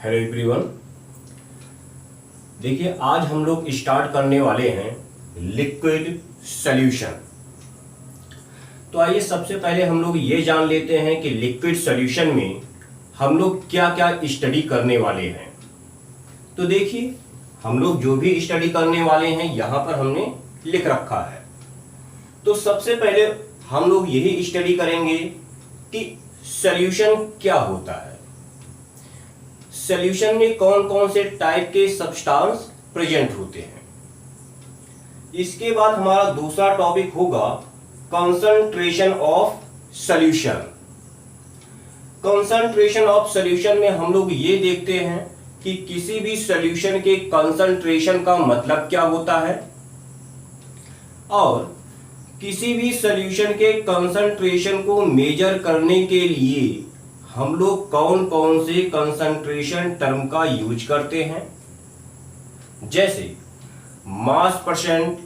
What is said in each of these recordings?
Hello everyone. देखिए, आज हम लोग स्टार्ट करने वाले हैं लिक्विड सॉल्यूशन। तो आइए सबसे पहले हम लोग ये जान लेते हैं कि लिक्विड सॉल्यूशन में हम लोग क्या क्या स्टडी करने वाले हैं। तो देखिए, हम लोग जो भी स्टडी करने वाले हैं यहाँ पर हमने लिख रखा है। तो सबसे पहले हम लोग यही स्टडी करेंगे कि सॉल्यूशन क्या होता है, सॉल्यूशन में कौन कौन से टाइप के सब्सटेंस प्रेजेंट होते हैं। इसके बाद हमारा दूसरा टॉपिक होगा concentration of solution. Concentration of solution में हम लोग ये देखते हैं कि किसी भी सॉल्यूशन के कंसंट्रेशन का मतलब क्या होता है और किसी भी सॉल्यूशन के कंसंट्रेशन को मेजर करने के लिए हम लोग कौन कौन से कंसंट्रेशन टर्म का यूज करते हैं, जैसे mass percent,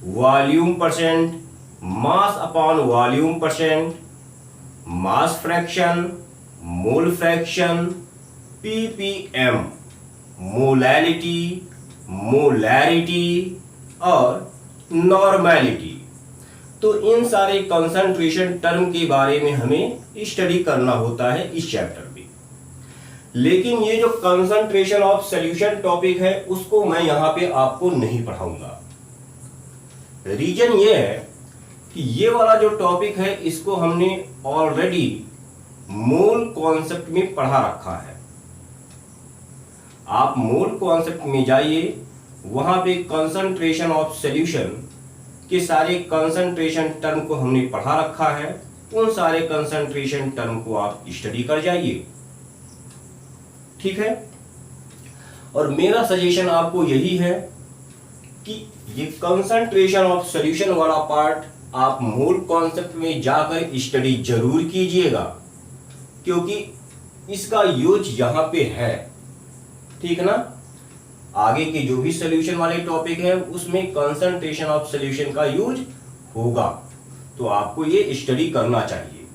volume percent, mass upon volume percent, mass fraction, mole fraction, PPM, molality, molarity और नॉर्मैलिटी। तो इन सारे कंसंट्रेशन टर्म के बारे में हमें स्टडी करना होता है इस चैप्टर में। लेकिन ये जो कंसंट्रेशन ऑफ सॉल्यूशन टॉपिक है उसको मैं यहां पे आपको नहीं पढ़ाऊंगा। रीजन ये है कि ये वाला जो टॉपिक है इसको हमने ऑलरेडी मोल कॉन्सेप्ट में पढ़ा रखा है। आप मोल कॉन्सेप्ट में जाइए, वहां पे कंसंट्रेशन ऑफ सॉल्यूशन के सारे कंसंट्रेशन टर्म को हमने पढ़ा रखा है। उन सारे कंसंट्रेशन टर्म को आप स्टडी कर जाइए, ठीक है। और मेरा सजेशन आपको यही है कि ये कंसंट्रेशन ऑफ सॉल्यूशन वाला पार्ट आप मोल कॉन्सेप्ट में जाकर स्टडी जरूर कीजिएगा, क्योंकि इसका यूज यहां पे है, ठीक ना। आगे के जो भी सॉल्यूशन वाले टॉपिक है उसमें कंसंट्रेशन ऑफ सॉल्यूशन का यूज होगा, तो आपको ये स्टडी करना चाहिए।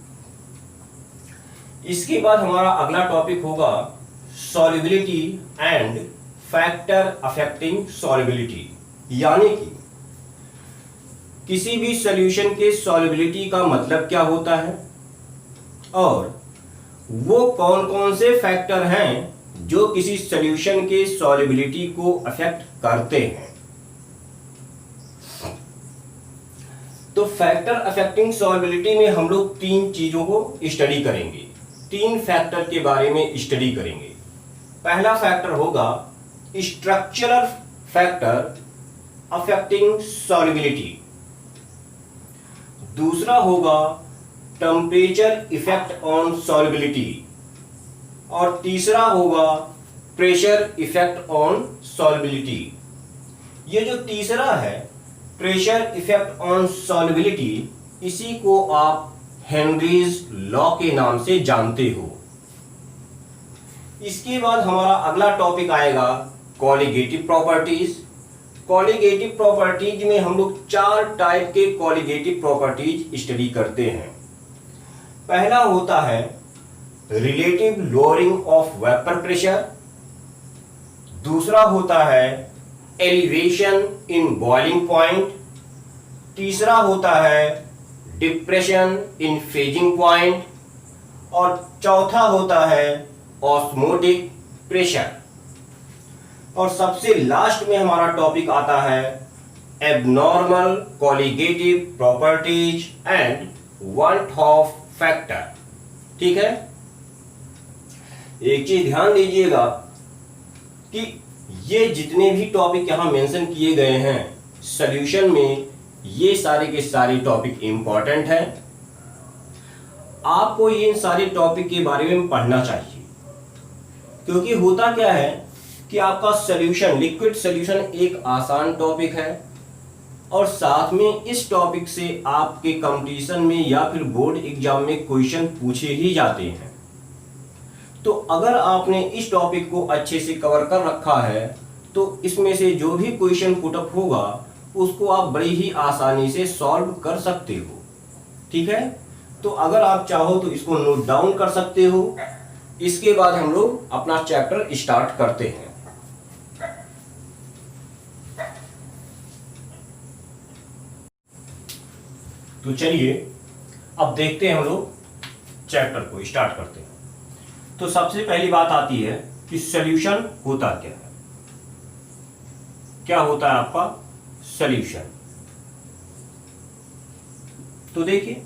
इसके बाद हमारा अगला टॉपिक होगा solubility and factor affecting solubility, यानी कि किसी भी सॉल्यूशन के सॉल्युबिलिटी का मतलब क्या होता है और वो कौन कौन से फैक्टर हैं जो किसी सॉल्यूशन के सॉल्युबिलिटी को अफेक्ट करते हैं। तो फैक्टर अफेक्टिंग सॉल्युबिलिटी में हम लोग तीन चीजों को स्टडी करेंगे, तीन फैक्टर के बारे में स्टडी करेंगे। पहला फैक्टर होगा स्ट्रक्चरल फैक्टर अफेक्टिंग सॉल्युबिलिटी, दूसरा होगा टेम्परेचर इफेक्ट ऑन सॉल्युबिलिटी और तीसरा होगा प्रेशर इफेक्ट ऑन सॉल्युबिलिटी। ये जो तीसरा है प्रेशर इफेक्ट ऑन सॉल्युबिलिटी, इसी को आप हेनरीज लॉ के नाम से जानते हो। इसके बाद हमारा अगला टॉपिक आएगा कॉलिगेटिव प्रॉपर्टीज। कॉलिगेटिव प्रॉपर्टीज में हम लोग चार टाइप के कॉलिगेटिव प्रॉपर्टीज स्टडी करते हैं। पहला होता है relative lowering of vapour pressure, दूसरा होता है एलिवेशन इन बॉइलिंग पॉइंट, तीसरा होता है डिप्रेशन इन फ्रीजिंग पॉइंट और चौथा होता है ऑस्मोटिक प्रेशर। और सबसे लास्ट में हमारा टॉपिक आता है abnormal colligative properties and one of factor, ठीक है। एक चीज ध्यान दीजिएगा कि ये जितने भी टॉपिक यहां मेंशन किए गए हैं सॉल्यूशन में, ये सारे के सारे टॉपिक इंपॉर्टेंट हैं। आपको इन सारे टॉपिक के बारे में पढ़ना चाहिए, क्योंकि होता क्या है कि आपका सॉल्यूशन, लिक्विड सॉल्यूशन एक आसान टॉपिक है और साथ में इस टॉपिक से आपके कंपटीशन में या फिर बोर्ड एग्जाम में क्वेश्चन पूछे ही जाते हैं। तो अगर आपने इस टॉपिक को अच्छे से कवर कर रखा है तो इसमें से जो भी क्वेश्चन पुटअप होगा उसको आप बड़ी ही आसानी से सॉल्व कर सकते हो, ठीक है। तो अगर आप चाहो तो इसको नोट डाउन कर सकते हो इसके बाद हम लोग अपना चैप्टर स्टार्ट करते हैं। तो चलिए अब देखते हैं, हम लोग चैप्टर को स्टार्ट करते हैं। तो सबसे पहली बात आती है कि सॉल्यूशन होता क्या है। क्या होता है आपका सॉल्यूशन? तो देखिए,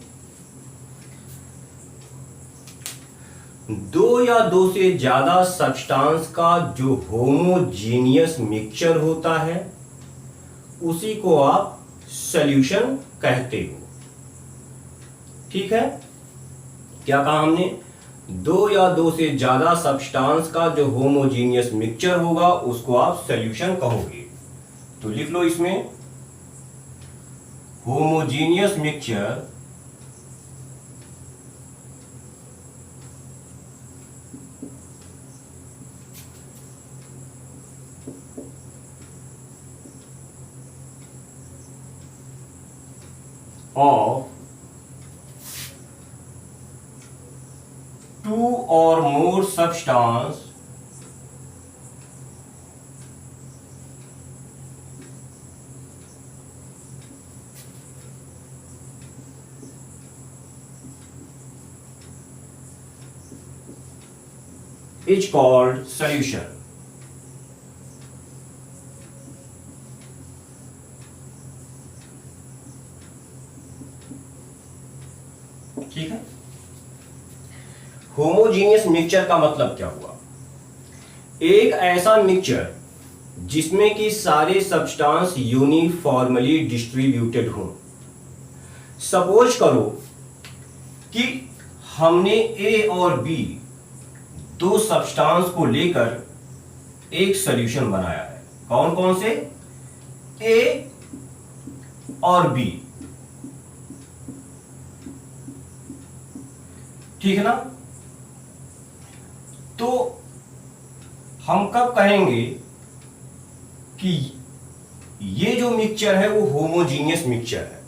दो या दो से ज्यादा सब्सटेंस का जो होमोजीनियस मिक्सचर होता है उसी को आप सॉल्यूशन कहते हो। ठीक है, क्या कहा हमने? दो या दो से ज्यादा सब्सटेंस का जो होमोजीनियस मिक्सचर होगा उसको आप सॉल्यूशन कहोगे। तो लिख लो इसमें, homogeneous mixture of two or more substance is called solution। ठीक है, होमोजीनियस मिक्सचर का मतलब क्या हुआ? एक ऐसा मिक्सचर जिसमें कि सारे सब्सटेंस यूनिफॉर्मली डिस्ट्रीब्यूटेड हो। सपोज करो कि हमने ए और बी दो सब्सटेंस को लेकर एक सॉल्यूशन बनाया है। कौन कौन से? ए और बी। ठीक है ना? तो हम कब कहेंगे कि ये जो मिक्सचर है वो होमोजीनियस मिक्सचर है?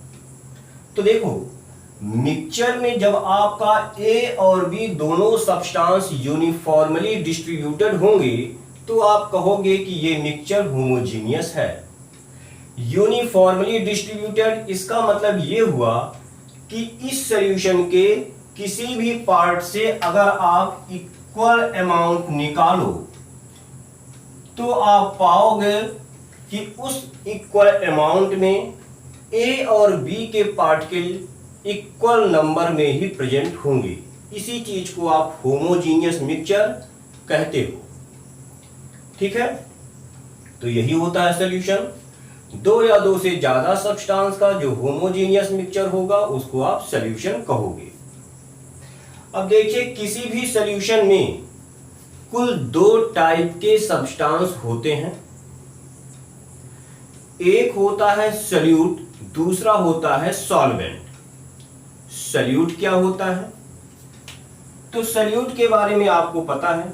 तो देखो, मिक्सचर में जब आपका ए और बी दोनों सब्सटेंस यूनिफॉर्मली डिस्ट्रीब्यूटेड होंगे तो आप कहोगे कि ये मिक्सचर होमोजीनियस है। यूनिफॉर्मली डिस्ट्रीब्यूटेड, इसका मतलब ये हुआ कि इस सॉल्यूशन के किसी भी पार्ट से अगर आप इक्वल अमाउंट निकालो तो आप पाओगे कि उस इक्वल अमाउंट में ए और बी के पार्टिकल इक्वल नंबर में ही प्रेजेंट होंगे। इसी चीज को आप होमोजीनियस मिक्सचर कहते हो। ठीक है, तो यही होता है सॉल्यूशन। दो या दो से ज्यादा सब्सटेंस का जो होमोजीनियस मिक्सचर होगा उसको आप सॉल्यूशन कहोगे। अब देखिए, किसी भी सॉल्यूशन में कुल दो टाइप के सब्सटेंस होते हैं। एक होता है सॉल्यूट, दूसरा होता है सॉल्वेंट। सॉल्यूट क्या होता है? तो सॉल्यूट के बारे में आपको पता है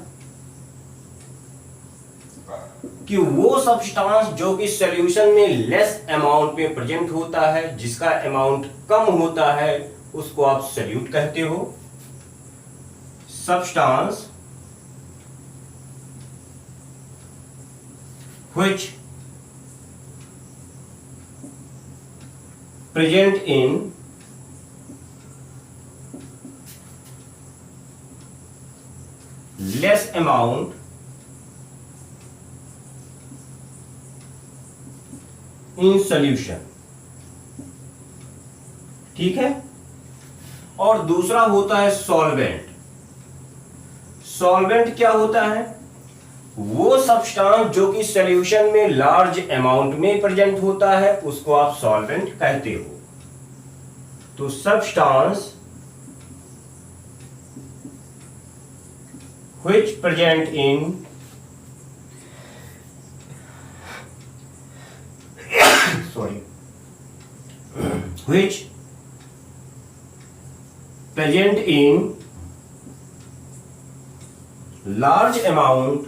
कि वो सब्सटेंस जो कि सॉल्यूशन में लेस अमाउंट में प्रेजेंट होता है, जिसका अमाउंट कम होता है, उसको आप सॉल्यूट कहते हो। Substance which present in less amount in solution। ठीक है, और दूसरा होता है सॉल्वेंट। सॉल्वेंट क्या होता है? वो सब्सटेंस जो कि सॉल्यूशन में लार्ज अमाउंट में प्रेजेंट होता है उसको आप सॉल्वेंट कहते हो। तो substance which present in which present in large amount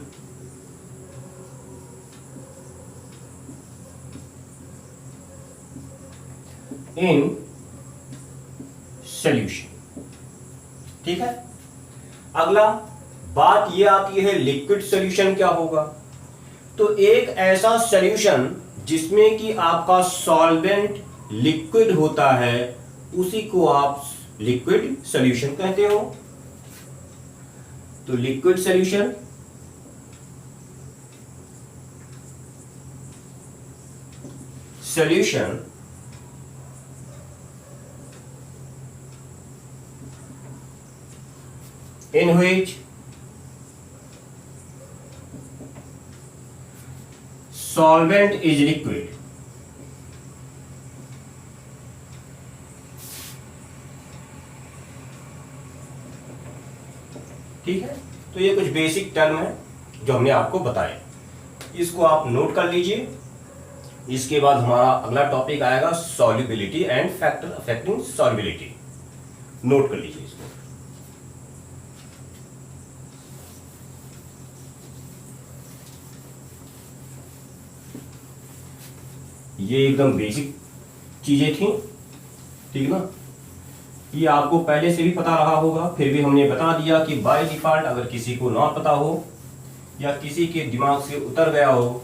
in solution। ठीक है, अगला बात ये आती है लिक्विड सॉल्यूशन क्या होगा। तो एक ऐसा सॉल्यूशन जिसमें कि आपका सॉल्वेंट लिक्विड होता है उसी को आप लिक्विड सॉल्यूशन कहते हो। तो liquid solution solution in which solvent is liquid। ठीक है, तो ये कुछ बेसिक टर्म है जो हमने आपको बताए, इसको आप नोट कर लीजिए। इसके बाद हमारा अगला टॉपिक आएगा solubility and factor affecting solubility. Note कर लीजिए इसको। ये एकदम बेसिक चीजें थी, ठीक ना। ये आपको पहले से भी पता रहा होगा, फिर भी हमने बता दिया कि बाय डिफॉल्ट अगर किसी को ना पता हो या किसी के दिमाग से उतर गया हो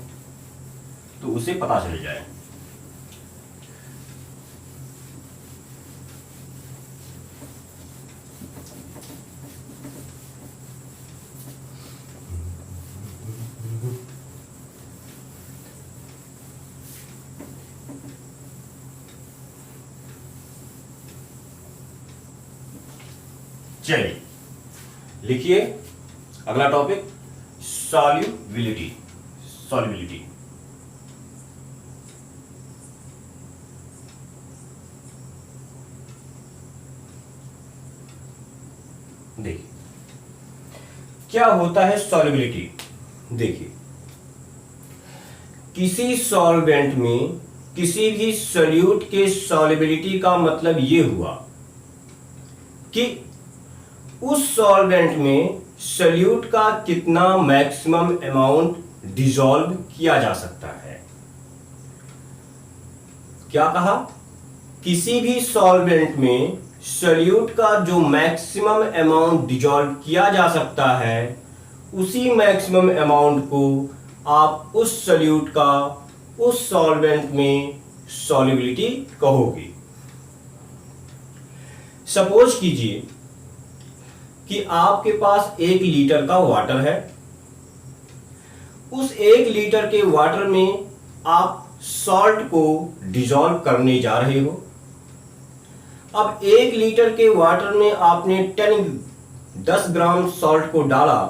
तो उसे पता चल जाए। चलिए लिखिए अगला टॉपिक सॉल्युबिलिटी। सॉल्युबिलिटी देखिए क्या होता है सॉल्युबिलिटी। देखिए किसी सॉल्वेंट में किसी भी सॉल्यूट के सॉल्युबिलिटी का मतलब ये हुआ कि उस सॉल्वेंट में सॉल्यूट का कितना मैक्सिमम अमाउंट डिसॉल्व किया जा सकता है। क्या कहा, किसी भी सॉल्वेंट में सॉल्यूट का जो मैक्सिमम अमाउंट डिसॉल्व किया जा सकता है उसी मैक्सिमम अमाउंट को आप उस सॉल्यूट का उस सॉल्वेंट में सॉल्युबिलिटी कहोगे। सपोज कीजिए कि आपके पास 1 लीटर का वाटर है, उस 1 लीटर के वाटर में आप सॉल्ट को डिसॉल्व करने जा रहे हो। अब 1 लीटर के वाटर में आपने 10 ग्राम सॉल्ट को डाला,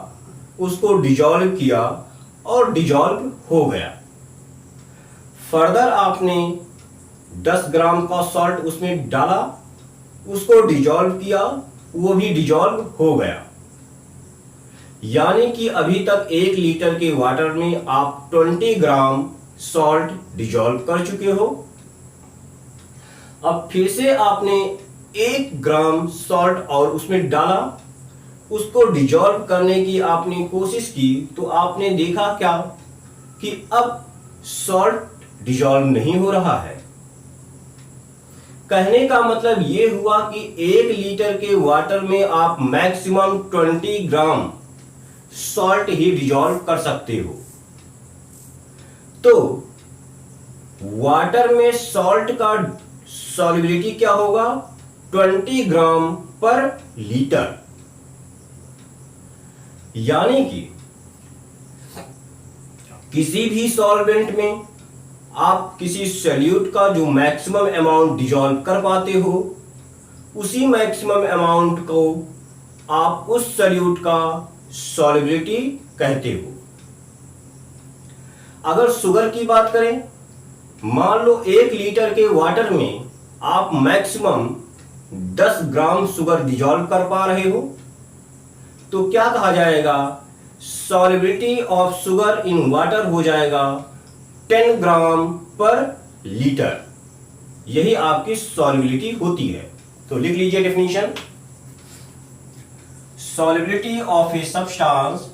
उसको डिसॉल्व किया और डिसॉल्व हो गया। फर्दर आपने 10 ग्राम का सॉल्ट उसमें डाला, उसको डिसॉल्व किया, वो भी डिसॉल्व हो गया। यानी कि अभी तक 1 लीटर के वाटर में आप 20 ग्राम सॉल्ट डिसॉल्व कर चुके हो। अब फिर से आपने 1 ग्राम सॉल्ट और उसमें डाला, उसको डिसॉल्व करने की आपने कोशिश की, तो आपने देखा क्या कि अब सॉल्ट डिसॉल्व नहीं हो रहा है। कहने का मतलब यह हुआ कि 1 लीटर के वाटर में आप मैक्सिमम 20 ग्राम सॉल्ट ही डिसॉल्व कर सकते हो। तो वाटर में सॉल्ट का सॉल्युबिलिटी क्या होगा, 20 ग्राम पर लीटर। यानी कि किसी भी सॉल्वेंट में आप किसी सॉल्यूट का जो मैक्सिमम अमाउंट डिसॉल्व कर पाते हो उसी मैक्सिमम अमाउंट को आप उस सॉल्यूट का सॉल्युबिलिटी कहते हो। अगर शुगर की बात करें, मान लो 1 लीटर के वाटर में आप मैक्सिमम 10 ग्राम शुगर डिसॉल्व कर पा रहे हो, तो क्या कहा जाएगा, solubility of sugar in water हो जाएगा 10 ग्राम पर लीटर। यही आपकी सॉल्युबिलिटी होती है। तो लिख लीजिए definition, solubility of a substance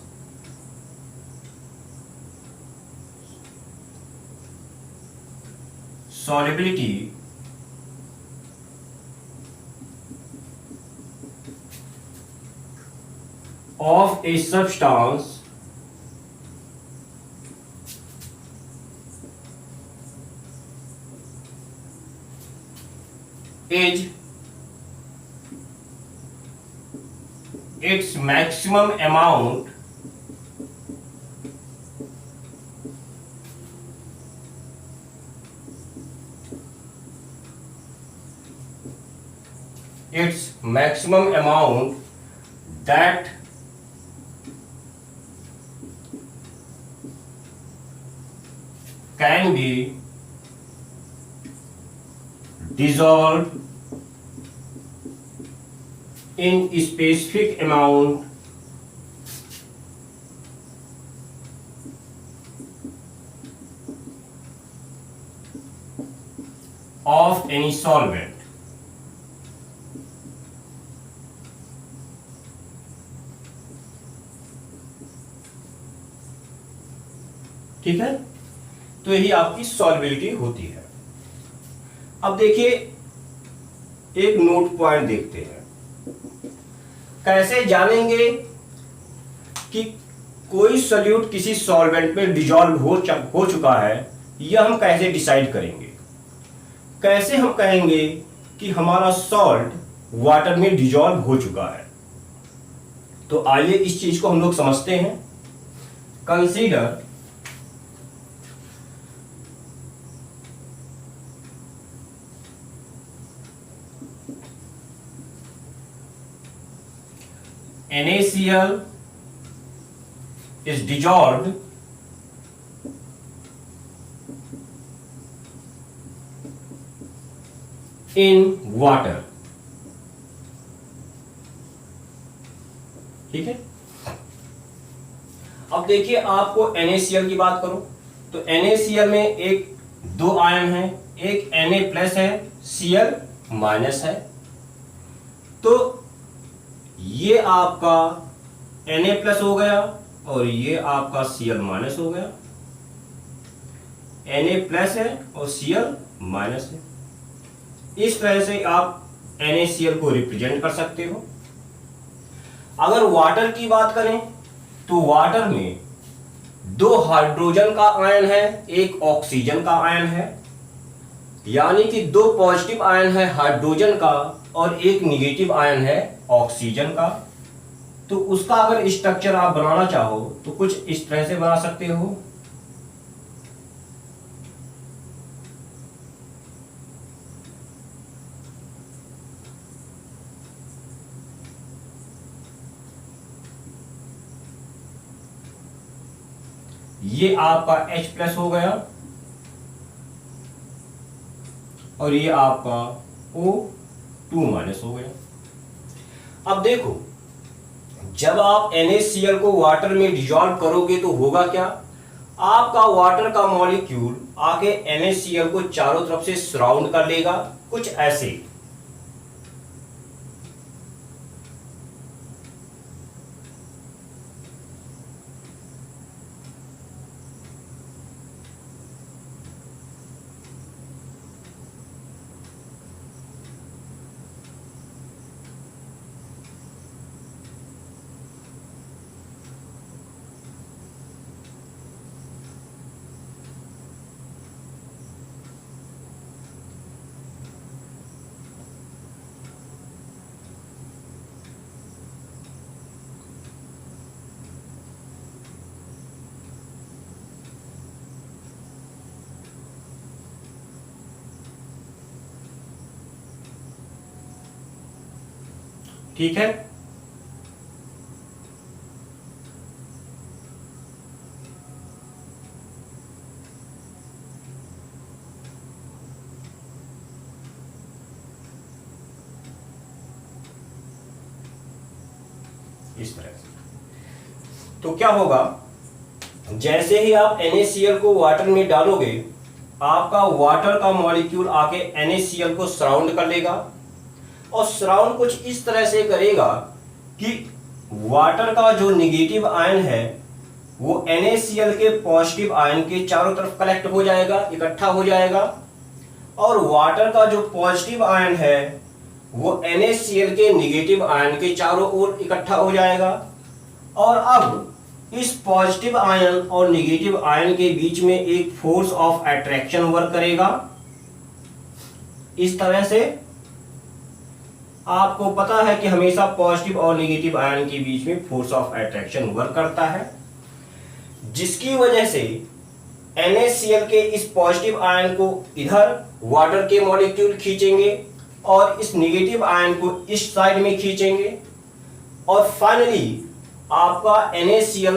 solubility of a substance is its maximum amount that can be dissolved in specific amount of any solvent. ठीक है, तो यही आपकी सॉल्युबिलिटी होती है। अब देखिए एक नोट पॉइंट देखते हैं, कैसे जानेंगे कि कोई सॉल्यूट किसी सॉल्वेंट में डिजॉल्व हो चुका है, यह हम कैसे डिसाइड करेंगे। कैसे हम कहेंगे कि हमारा सॉल्ट वाटर में डिजॉल्व हो चुका है। तो आइए इस चीज को हम लोग समझते हैं। Consider NaCl is dissolved in water। ठीक है, अब देखिए आपको NaCl की बात करो तो NaCl में एक दो आयन है, एक Na+ है, Cl- है। तो ये आपका Na+ हो गया और ये आपका Cl- हो गया। Na+ है और Cl- है। इस तरह से आप NaCl को रिप्रेजेंट कर सकते हो। अगर वाटर की बात करें तो वाटर में दो हाइड्रोजन का आयन है, एक ऑक्सीजन का आयन है, यानी कि दो पॉजिटिव आयन है हाइड्रोजन का और एक निगेटिव आयन है ऑक्सीजन का। तो उसका अगर स्ट्रक्चर आप बनाना चाहो तो कुछ इस तरह से बना सकते हो। ये आपका H+ हो गया और ये आपका O2- हो गया। अब देखो जब आप NaCl को वाटर में डिसॉल्व करोगे तो होगा क्या, आपका वाटर का मॉलिक्यूल आके NaCl को चारों तरफ से सराउंड कर लेगा, कुछ ऐसे। ठीक है, इस तरह से। तो क्या होगा, जैसे ही आप NaCl को वाटर में डालोगे आपका वाटर का मॉलिक्यूल आके NaCl को सराउंड कर लेगा और सराउंड कुछ इस तरह से करेगा कि वाटर का जो निगेटिव आयन है वो NaCl के पॉजिटिव आयन के चारों तरफ कलेक्ट हो जाएगा, इकट्ठा हो जाएगा, और वाटर का जो पॉजिटिव आयन है वो NaCl के निगेटिव आयन के चारों ओर इकट्ठा हो जाएगा। और अब इस पॉजिटिव आयन और नेगेटिव आयन के बीच में एक फोर्स ऑफ अट्रैक्शन वर्क करेगा। इस तरह से आपको पता है कि हमेशा पॉजिटिव और नेगेटिव आयन के बीच में फोर्स ऑफ अट्रैक्शन वर्क करता है, जिसकी वजह से NaCl के इस पॉजिटिव आयन को इधर वाटर के मॉलिक्यूल खींचेंगे और इस नेगेटिव आयन को इस साइड में खींचेंगे और फाइनली आपका NaCl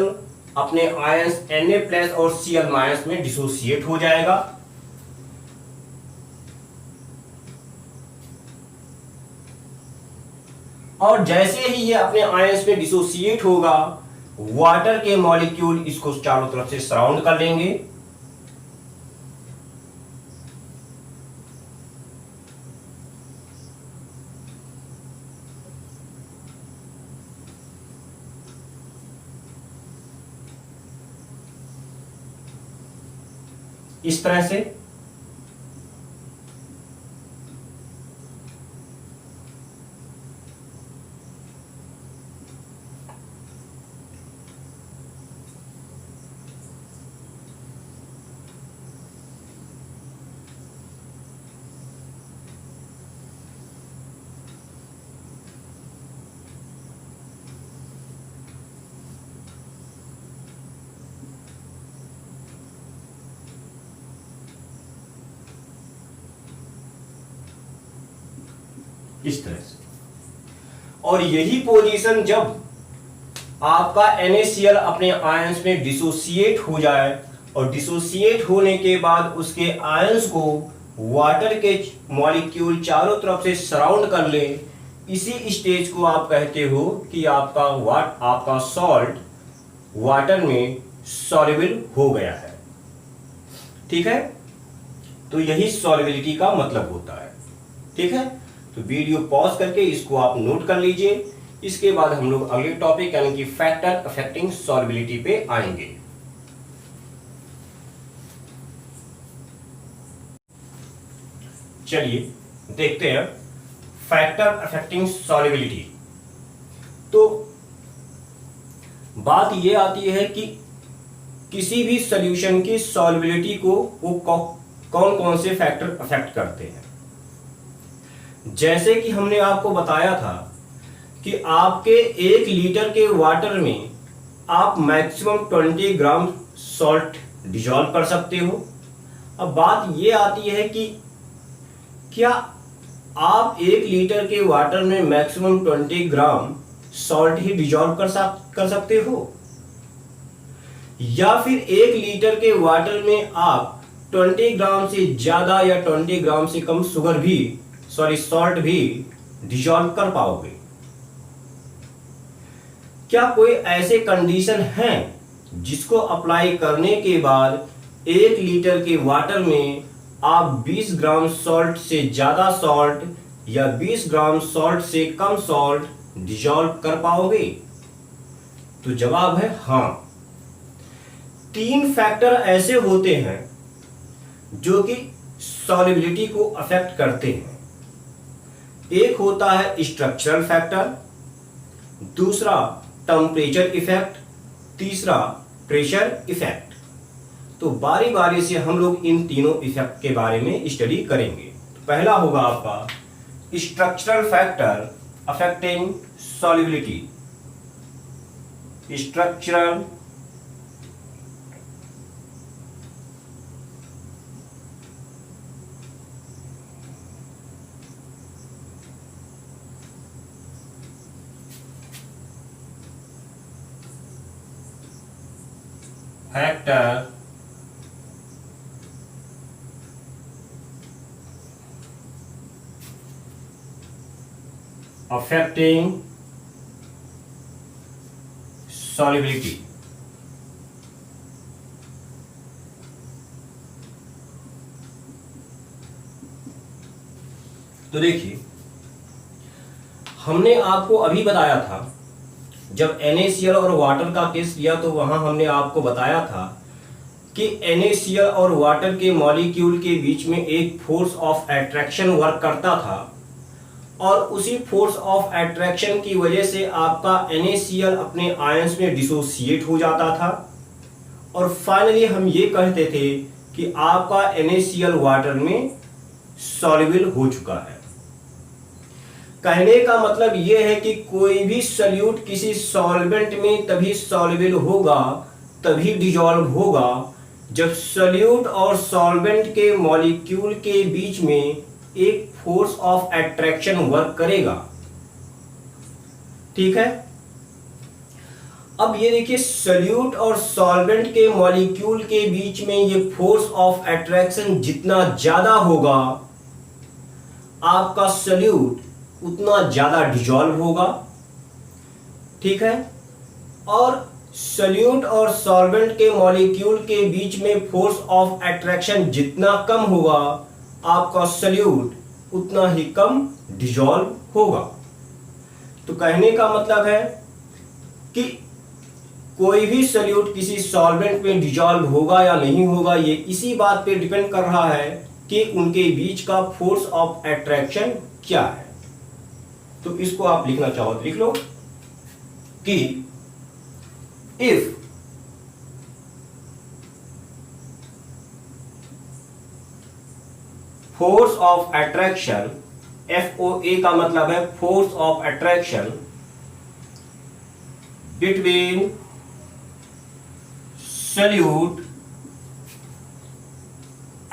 अपने आयंस Na+ और Cl- में डिसोसिएट हो जाएगा। और जैसे ही ये अपने आयंस में डिसोसिएट होगा, वाटर के मॉलिक्यूल इसको चारों तरफ से सराउंड कर लेंगे। इस तरह से इस तरह से। और यही पोजीशन जब आपका NaCl अपने आयंस में डिसोसिएट हो जाए और डिसोसिएट होने के बाद उसके आयंस को वाटर के मॉलिक्यूल चारों तरफ से सराउंड कर ले, इसी स्टेज को आप कहते हो कि आपका सॉल्ट वाटर में सॉल्युबल हो गया है। ठीक है, तो यही सॉल्युबिलिटी का मतलब होता है। ठीक है, तो वीडियो पॉज करके इसको आप नोट कर लीजिए। इसके बाद हम लोग अगले टॉपिक यानी कि फैक्टर अफेक्टिंग सॉल्युबिलिटी पे आएंगे। चलिए देखते हैं फैक्टर अफेक्टिंग सॉल्युबिलिटी। तो बात यह आती है कि किसी भी सॉल्यूशन की सॉल्युबिलिटी को वो कौन कौन से फैक्टर अफेक्ट करते हैं। जैसे कि हमने आपको बताया था कि आपके 1 लीटर के वाटर में आप मैक्सिमम 20 ग्राम सॉल्ट डिजॉल्व कर सकते हो। अब बात यह आती है कि क्या आप 1 लीटर के वाटर में मैक्सिमम 20 ग्राम सॉल्ट ही डिजॉल्व कर सकते हो, या फिर 1 लीटर के वाटर में आप 20 ग्राम से ज्यादा या 20 ग्राम से कम सॉल्ट भी डिजॉल्व कर पाओगे। क्या कोई ऐसे कंडीशन हैं जिसको अप्लाई करने के बाद 1 लीटर के वाटर में आप 20 ग्राम सॉल्ट से ज्यादा सॉल्ट या 20 ग्राम सॉल्ट से कम सॉल्ट डिजॉल्व कर पाओगे? तो जवाब है हां। 3 फैक्टर ऐसे होते हैं जो कि सॉल्युबिलिटी को अफेक्ट करते हैं। एक होता है स्ट्रक्चरल फैक्टर, दूसरा टेम्परेचर इफेक्ट, तीसरा प्रेशर इफेक्ट। तो बारी बारी से हम लोग इन तीनों इफेक्ट के बारे में स्टडी करेंगे। तो पहला होगा आपका structural factor affecting solubility. Structural factor affecting solubility। तो देखिए, हमने आपको अभी बताया था, जब NaCl और वाटर का केस लिया तो वहां हमने आपको बताया था कि NaCl और वाटर के मॉलिक्यूल के बीच में एक फोर्स ऑफ अट्रैक्शन वर्क करता था और उसी फोर्स ऑफ अट्रैक्शन की वजह से आपका NaCl अपने आयंस में डिसोसिएट हो जाता था और फाइनली हम ये कहते थे कि आपका NaCl वाटर में सॉल्युबल हो चुका है। कहने का मतलब यह है कि कोई भी सॉल्यूट किसी सॉल्वेंट में तभी सॉल्युबल होगा, तभी डिसॉल्व होगा जब सॉल्यूट और सॉल्वेंट के मॉलिक्यूल के बीच में एक फोर्स ऑफ अट्रैक्शन वर्क करेगा। ठीक है, अब ये देखिए सॉल्यूट और सॉल्वेंट के मॉलिक्यूल के बीच में ये फोर्स ऑफ अट्रैक्शन जितना ज्यादा होगा आपका सॉल्यूट उतना ज्यादा डिसॉल्व होगा। ठीक है, और सॉल्यूट और सॉल्वेंट के मॉलिक्यूल के बीच में फोर्स ऑफ अट्रैक्शन जितना कम होगा आपका सॉल्यूट उतना ही कम डिसॉल्व होगा। तो कहने का मतलब है कि कोई भी सॉल्यूट किसी सॉल्वेंट में डिसॉल्व होगा या नहीं होगा ये इसी बात पे डिपेंड कर रहा है कि उनके बीच का फोर्स ऑफ अट्रैक्शन क्या है। तो इसको आप लिखना चाहो तो लिख लो कि if force of attraction, FOA का मतलब है force of attraction between solute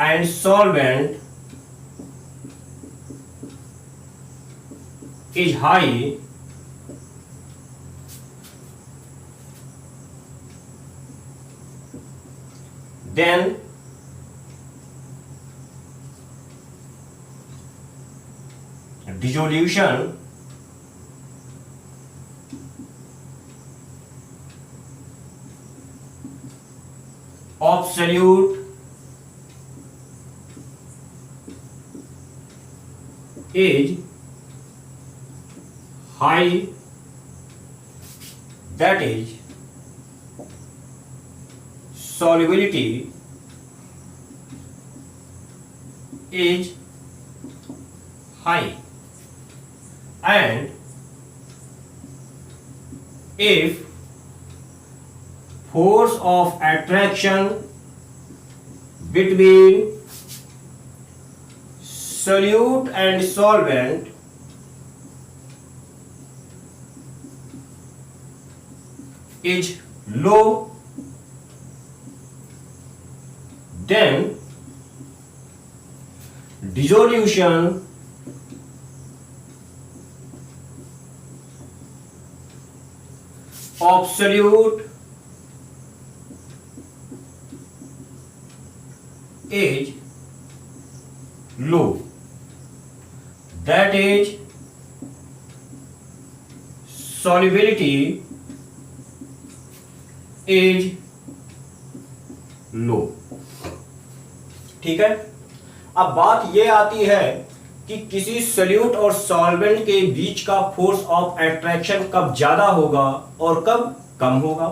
and solvent is high, then dissolution of solute is high, that is solubility is high, and if force of attraction between solute and solvent is low, then dissolution of solute is low, that is solubility is low। ठीक है, अब बात यह आती है कि किसी solute और सॉल्वेंट के बीच का फोर्स ऑफ अट्रैक्शन कब ज्यादा होगा और कब कम होगा।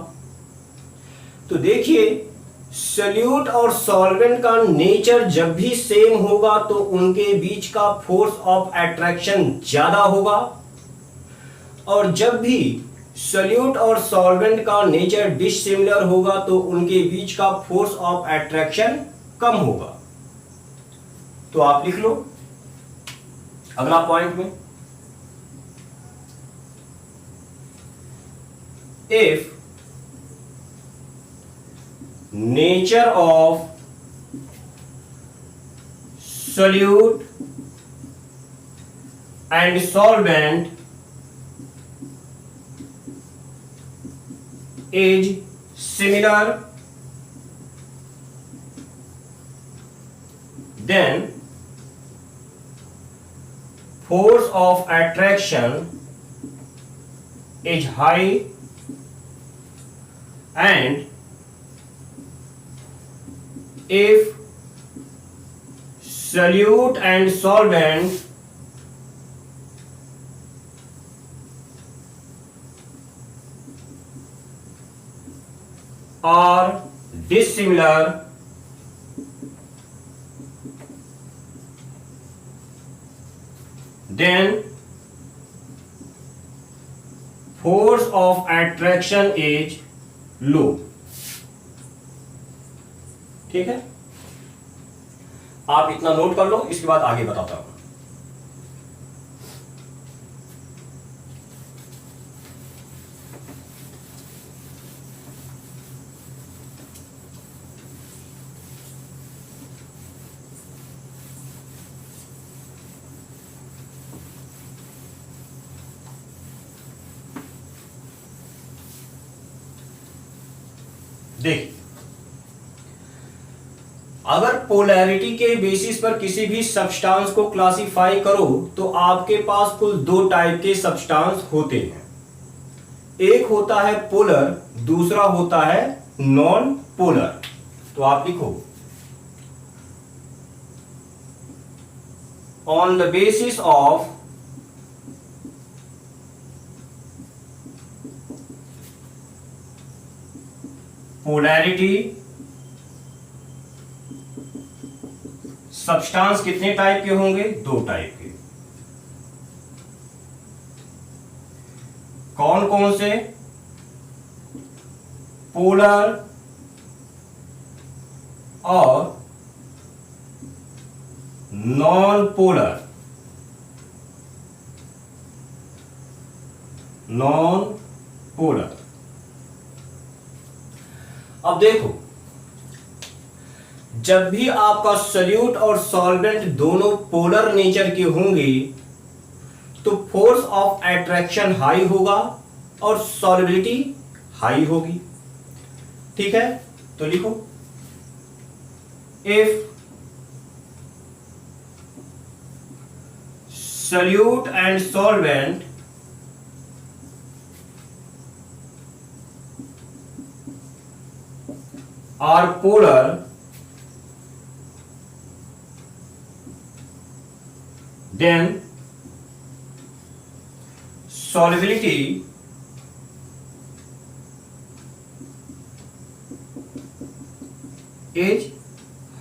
तो देखिए सॉल्यूट और सॉल्वेंट का नेचर जब भी सेम होगा तो उनके बीच का फोर्स ऑफ अट्रैक्शन ज्यादा होगा, और जब भी सॉल्यूट और सॉल्वेंट का नेचर डिसिमिलर होगा तो उनके बीच का फोर्स ऑफ अट्रैक्शन कम होगा। तो आप लिख लो अगला पॉइंट में, if nature of solute and solvent is similar, then force of attraction is high and if solute and solvent are dissimilar, then force of attraction is low. ठीक है, आप इतना नोट कर लो, इसके बाद आगे बताता हूं। देखिए, अगर पोलैरिटी के बेसिस पर किसी भी सब्सटेंस को क्लासिफाई करो तो आपके पास कुल दो टाइप के सब्सटेंस होते हैं। एक होता है पोलर, दूसरा होता है नॉन पोलर। तो आप लिखो, on the basis of polarity substance कितने टाइप के होंगे? दो टाइप के। कौन कौन से? पोलर और नॉन पोलर। Non polar. अब देखो, जब भी आपका सॉल्यूट और सॉल्वेंट दोनों पोलर नेचर के होंगे तो फोर्स ऑफ एट्रैक्शन हाई होगा और सॉल्युबिलिटी हाई होगी। ठीक है, तो लिखो, if solute and solvent are polar, then solubility is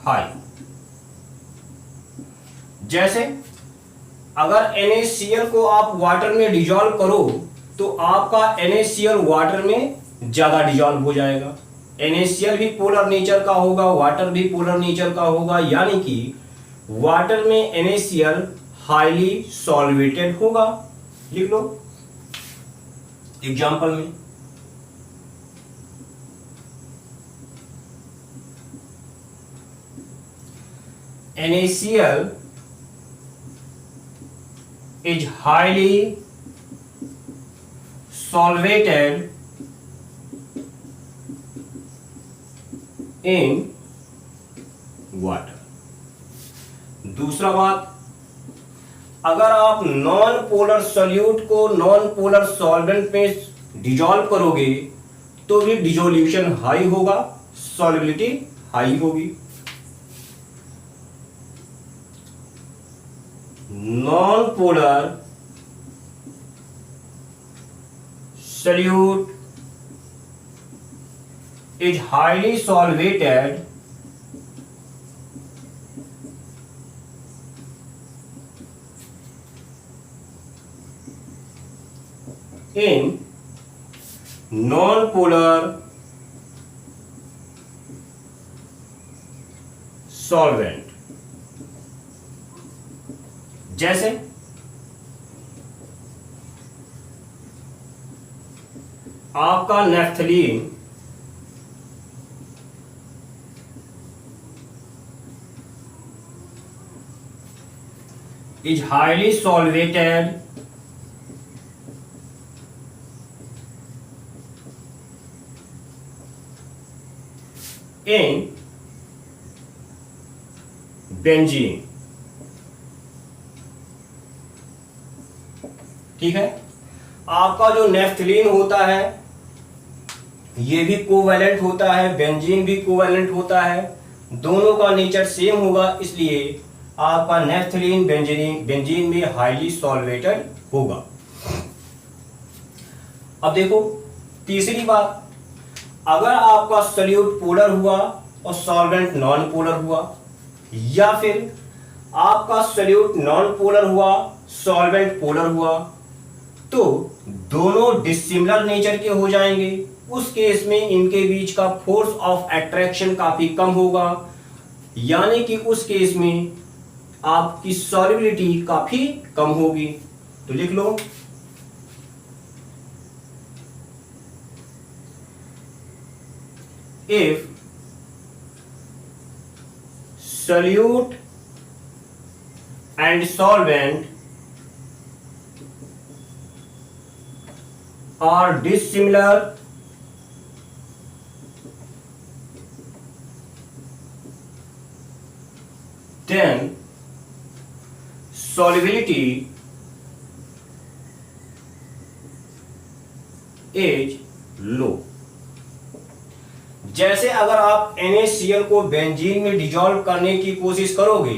high। जैसे अगर NaCl को आप वाटर में डिजॉल्व करो तो आपका NaCl वाटर में ज्यादा डिजॉल्व हो जाएगा। NaCl भी पोलर नेचर का होगा, वाटर भी पोलर नेचर का होगा, यानी कि वाटर में NaCl हाईली सॉल्वेटेड होगा। लिख लो एग्जांपल में, NaCl is highly solvated in water। दूसरा बात, अगर आप नॉन पोलर सॉल्यूट को नॉन पोलर सॉल्वेंट में डिजॉल्व करोगे तो भी डिजोल्यूशन हाई होगा, सॉल्युबिलिटी हाई होगी। Non polar solute is highly solvated in non-polar solvent। जैसे आपका naphthalene is highly solvated in benzene. ठीक है, आपका जो नेफ्थलीन होता है ये भी कोवैलेंट होता है, बेंजीन भी कोवैलेंट होता है, दोनों का नेचर सेम होगा, इसलिए आपका नेफ्थलीन बेंजीन भी हाईली सॉल्वेटेड होगा। अब देखो तीसरी बात, अगर आपका सॉल्यूट पोलर हुआ और सॉल्वेंट नॉन पोलर हुआ, या फिर आपका सॉल्यूट नॉन पोलर हुआ सॉल्वेंट पोलर हुआ, तो दोनों डिसिमिलर नेचर के हो जाएंगे। उस केस में इनके बीच का फोर्स ऑफ अट्रैक्शन काफी कम होगा, यानी कि उस केस में आपकी सॉल्युबिलिटी काफी कम होगी। तो लिख लो, if solute and solvent are dissimilar, then solubility is low। जैसे अगर आप NaCl को बेंजीन में डिजॉल्व करने की कोशिश करोगे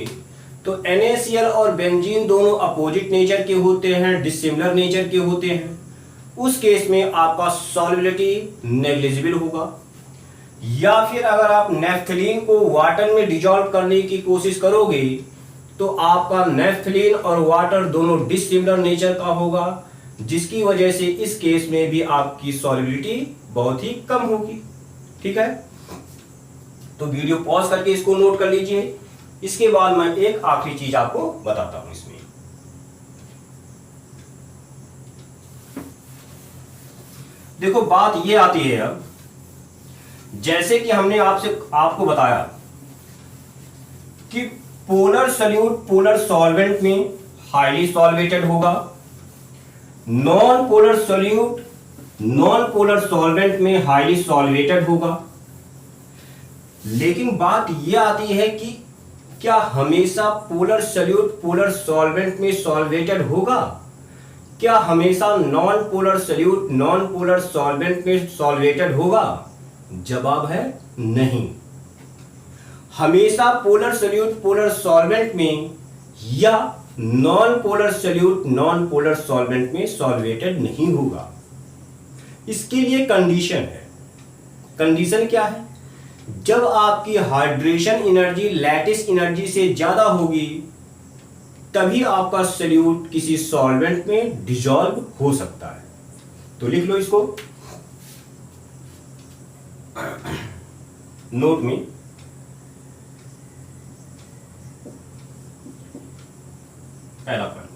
तो NaCl और बेंजीन दोनों अपोजिट नेचर के होते हैं, डिसिमिलर नेचर के होते हैं। उस केस में आपका सॉल्युबिलिटी नेग्लिजिबल होगा। या फिर अगर आप नेफ्थलीन को वाटर में डिजॉल्व करने की कोशिश करोगे तो आपका नेफ्थलीन और वाटर दोनों डिसिमिलर नेचर का होगा, जिसकी वजह से इस केस में भी आपकी सॉल्युबिलिटी बहुत ही कम होगी। ठीक है, तो वीडियो पॉज करके इसको नोट कर लीजिए। इसके बाद मैं एक आखिरी चीज आपको बताता हूं। इसमें देखो, बात ये आती है अब, जैसे कि हमने आपको बताया कि पोलर सॉल्यूट पोलर सॉल्वेंट में हाईली सॉल्वेटेड होगा, non polar solute non polar solvent में हाईली सॉल्वेटेड होगा। लेकिन बात यह आती है कि क्या हमेशा पोलर सॉल्यूट पोलर सॉल्वेंट में सॉल्वेटेड होगा? क्या हमेशा non polar solute non polar solvent में सॉल्वेटेड होगा? जवाब है नहीं। हमेशा पोलर सॉल्यूट पोलर सॉल्वेंट में या non polar solute non polar solvent में सॉल्वेटेड नहीं होगा। इसके लिए कंडीशन है। कंडीशन क्या है? जब आपकी हाइड्रेशन एनर्जी लैटिस एनर्जी से ज्यादा होगी तभी आपका सॉल्यूट किसी सॉल्वेंट में डिसॉल्व हो सकता है। तो लिख लो इसको नोट में। पहला point,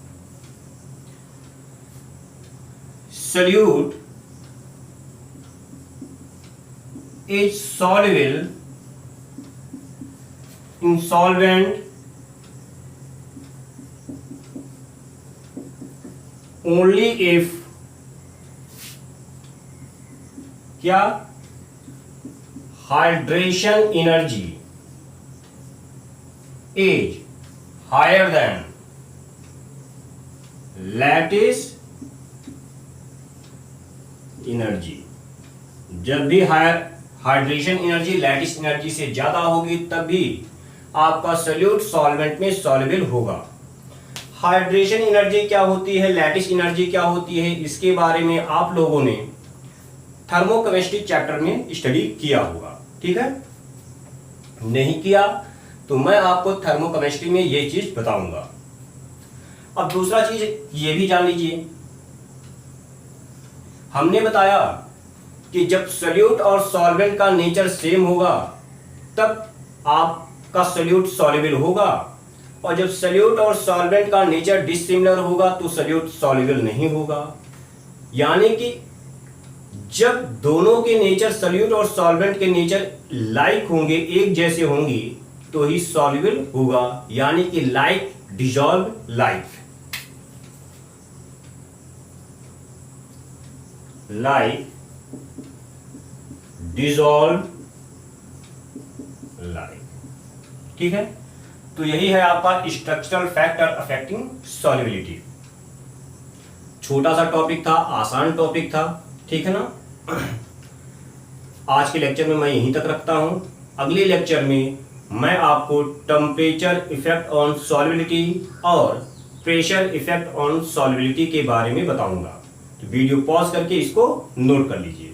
solute is soluble in solvent only if क्या hydration energy is higher than lattice energy। जब भी हाइड्रेशन एनर्जी लैटिस एनर्जी से ज्यादा होगी तभी आपका सॉल्यूट सॉल्वेंट में सॉल्युबल होगा। हाइड्रेशन एनर्जी क्या होती है, लैटिस एनर्जी क्या होती है, इसके बारे में आप लोगों ने थर्मोकेमिस्ट्री चैप्टर में स्टडी किया होगा। ठीक है, नहीं किया तो मैं आपको थर्मोकेमिस्ट्री में ये चीज बताऊंगा। अब दूसरा चीज ये भी जान लीजिए, हमने बताया कि जब सॉल्यूट और सॉल्वेंट का नेचर सेम होगा तब आपका सॉल्यूट सॉल्युबल होगा, और जब सॉल्यूट और सॉल्वेंट का नेचर डिसिमिलर होगा तो सॉल्यूट सॉल्युबल नहीं होगा। यानी कि जब दोनों के नेचर सॉल्यूट और सॉल्वेंट के नेचर लाइक होंगे, एक जैसे होंगी, तो ही सॉल्युबल होगा। यानी कि like dissolve like, like dissolve like. ठीक है, तो यही है आपका स्ट्रक्चरल फैक्टर अफेक्टिंग सॉल्युबिलिटी। छोटा सा टॉपिक था, आसान टॉपिक था। ठीक है ना। आज के लेक्चर में मैं यहीं तक रखता हूं। अगले लेक्चर में मैं आपको टेम्परेचर इफेक्ट ऑन सॉल्युबिलिटी और प्रेशर इफेक्ट ऑन सॉल्युबिलिटी के बारे में बताऊंगा। तो वीडियो पॉज करके इसको नोट कर लीजिए।